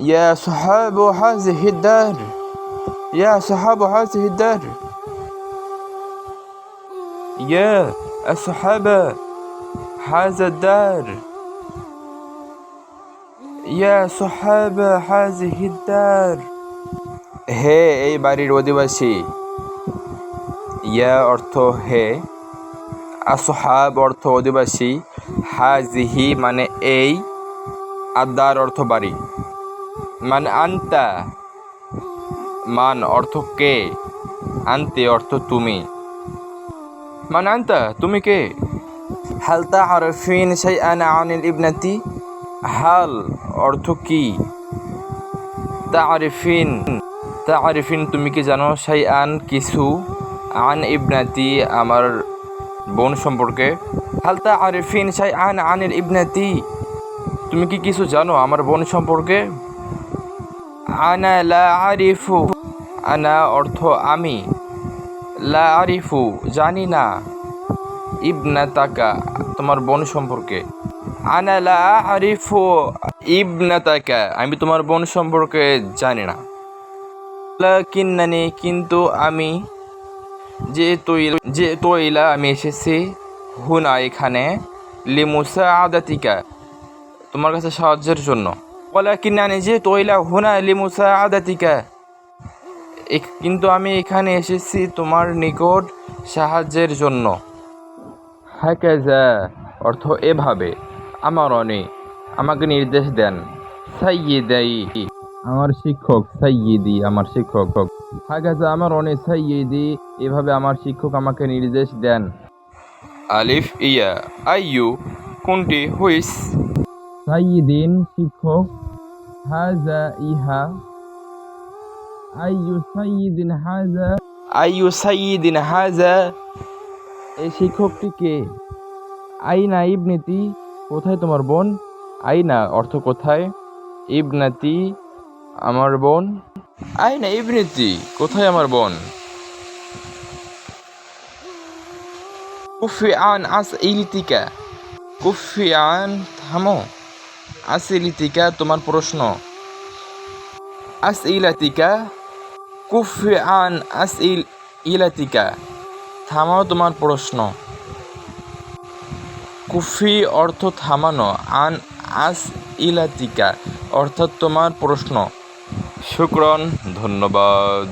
يا صحاب هذه الدار يا صحاب هذه الدار يا أصحاب هذا الدار يا صحاب هذه الدار হে এই বাড়ির অধিবাসী। ইয়া অর্থ হে, আসহাব অর্থ অধিবাসী, হাজিহি মানে এই, আদার অর্থ বাড়ি। মান আন্তা মান অর্থ কে, আন্তে অর্থ তুমি। মান আন্তা তুমি কে। হাল তা'রিফিন শাইআন আনিল ইবনাতি হাল অর্থ কি, তা'রিফিন তা'রিফিন তুমি কি জানো, শাইআন কিছু, আন ইবনাতি আমার বোন সম্পর্কে। হাল তা'রিফিন শাইআন আনিল ইবনাতি তুমি কি কিছু জানো আমার বোন সম্পর্কে। আনা লা আরিফু আনা অর্থ আমি, লা আরিফু জানি না, ইবনাতাকা তোমার বোন সম্পর্কে। আনা লা আরিফু ইবনাতাকা আমি তোমার বোন সম্পর্কে জানি না। লাকিন্নানি কিন্তু আমি, যে তৈলা আমি এসেছি, হুনা এখানে, লিমুসাআদাতিকা তোমার কাছে সাহায্যের জন্য। ওয়ালাকিন্নানি যে তৈলা হুনা লিমুসাআদাতিকা কিন্তু আমি এখানে এসেছি তোমার নিকট সাহায্যের জন্য। হাকাজা অর্থ এভাবে, আমারনি আমাকে নির্দেশ দেন, সাইয়্যিদাই আমার শিক্ষক, সাইয়্যিদি আমার শিক্ষক। হাকাজা আমারনি সাইয়্যিদি এভাবে আমার শিক্ষক আমাকে নির্দেশ দেন। আলিফ ইয়া আইয়ু কোনটি, হুইস সাইয়্যিদিন শিক্ষক, হাজা ইহা, আইয়ু সাইয়্যিদিন হাজা আইয়ু সাইয়্যিদিন হাজা এই শিক্ষকটি কে। আইনা ইবনাতি কোথায় তোমার বোন, আইনা অর্থ কোথায়, ইবনাতি আমার বোন, আইনা ইবনাতি কোথায় আমার বোন। কুফি আন আসইলতিকা কুফি আন থামো, আসইলতিকা তোমার প্রশ্ন, আসইলাতিকা কুফি আন আসইলাতিকা থামাও তোমার প্রশ্ন। কুফি অর্থ থামানো, আন আসইলাতিকা অর্থাৎ তোমার প্রশ্ন। শুকরান ধন্যবাদ।